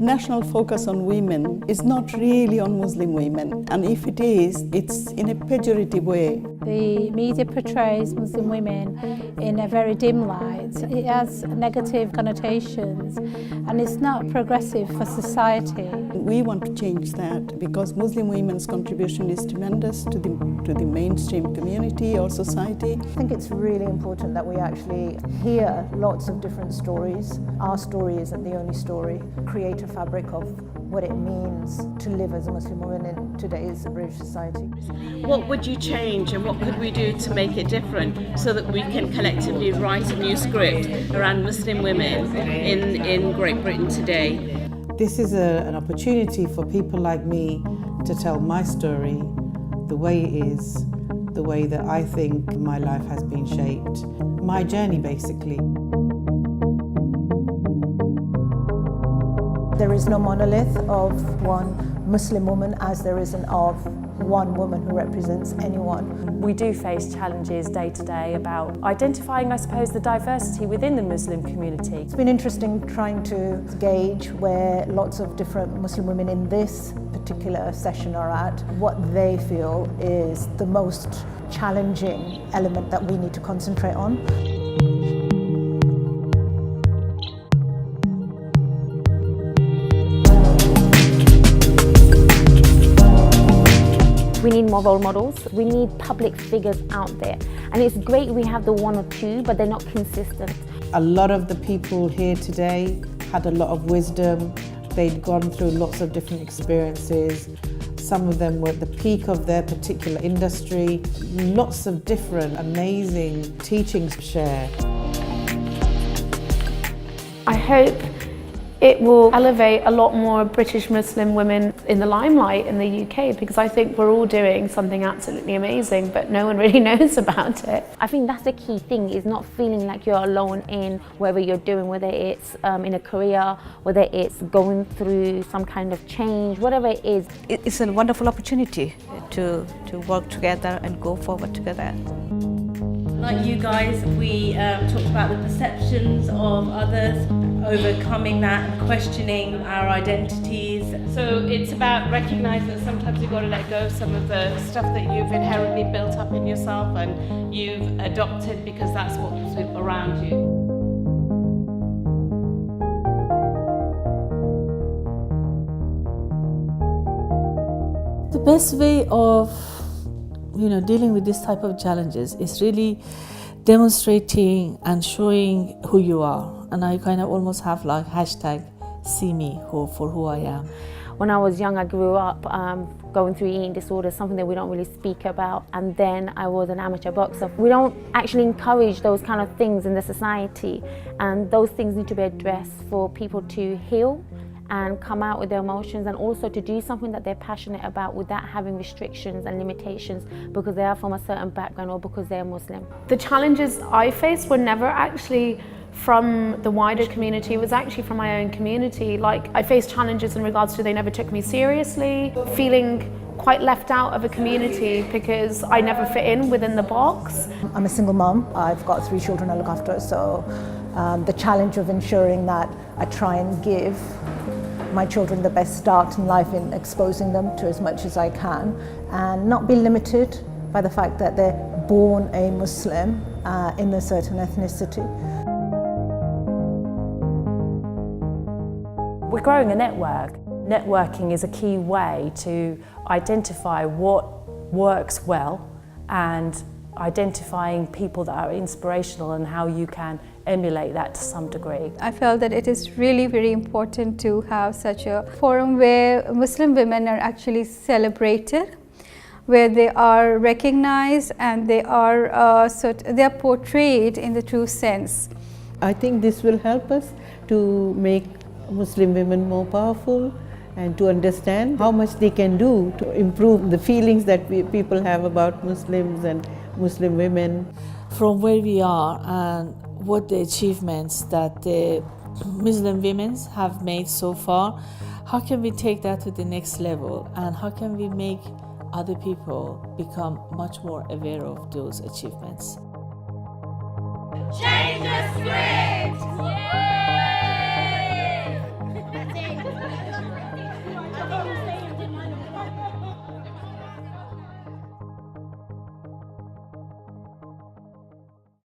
national focus on women is not really on Muslim women, and if it is, it's in a pejorative way. The media portrays Muslim women in a very dim light. It has negative connotations and it's not progressive for society. We want to change that because Muslim women's contribution is tremendous to the mainstream community or society. I think it's really important that we actually hear lots of different stories. Our story isn't the only story. Create a fabric of what it means to live as a Muslim woman in today's British society. What would you change and what could we do to make it different so that we can collectively write a new script around Muslim women in Great Britain today? This is an opportunity for people like me to tell my story the way it is, the way that I think my life has been shaped, my journey basically. There is no monolith of one Muslim woman as there isn't of one woman who represents anyone. We do face challenges day to day about identifying, I suppose, the diversity within the Muslim community. It's been interesting trying to gauge where lots of different Muslim women in this particular session are at, what they feel is the most challenging element that we need to concentrate on. We need more role models, we need public figures out there. And it's great we have the one or two, but they're not consistent. A lot of the people here today had a lot of wisdom. They'd gone through lots of different experiences. Some of them were at the peak of their particular industry. Lots of different amazing teachings to share. I hope it will elevate a lot more British Muslim women in the limelight in the UK, because I think we're all doing something absolutely amazing, but no one really knows about it. I think that's the key thing, is not feeling like you're alone in whatever you're doing, whether it's in a career, whether it's going through some kind of change, whatever it is. It's a wonderful opportunity to work together and go forward together. Like you guys, we talked about the perceptions of others, overcoming that and questioning our identities. So it's about recognising that sometimes you've got to let go of some of the stuff that you've inherently built up in yourself and you've adopted because that's what's around you. The best way of dealing with this type of challenges is really demonstrating and showing who you are. And I kind of almost have like hashtag see me for who I am. When I was young, I grew up going through eating disorders, something that we don't really speak about. And then I was an amateur boxer. We don't actually encourage those kind of things in the society. And those things need to be addressed for people to heal and come out with their emotions, and also to do something that they're passionate about without having restrictions and limitations because they are from a certain background or because they're Muslim. The challenges I faced were never actually from the wider community, it was actually from my own community. Like, I faced challenges in regards to they never took me seriously, feeling quite left out of a community because I never fit in within the box. I'm a single mum. I've got 3 children I look after, so the challenge of ensuring that I try and give my children the best start in life in exposing them to as much as I can and not be limited by the fact that they're born a Muslim in a certain ethnicity. We're growing a network. Networking is a key way to identify what works well and identifying people that are inspirational and how you can emulate that to some degree. I felt that it is really very important to have such a forum where Muslim women are actually celebrated, where they are recognized and they are portrayed in the true sense. I think this will help us to make Muslim women more powerful and to understand how much they can do to improve the feelings that people have about Muslims and Muslim women. From where we are and what the achievements that the Muslim women have made so far, how can we take that to the next level and how can we make other people become much more aware of those achievements? Change the script!